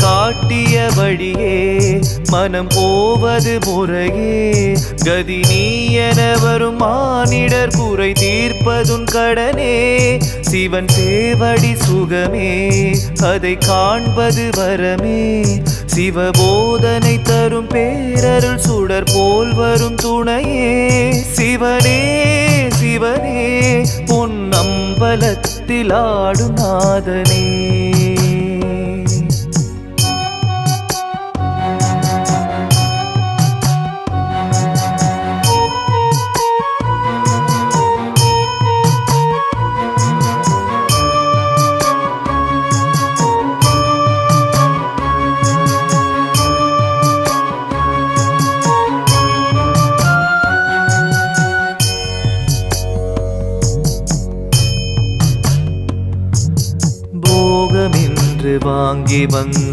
காட்டியபடியே மனம் போவது முறையே கதி நீ என வரும் மானிடர் குறை தீர்ப்பதுன் கடனே சிவன் சேவடி சுகமே அதை காண்பது வரமே சிவபோதனை தரும் பேரருள் சுடர் போல் வரும் துணையே சிவனே சிவனே உன் அம்பலத்தில் ஆடும் நாதனே வாங்கி வந்த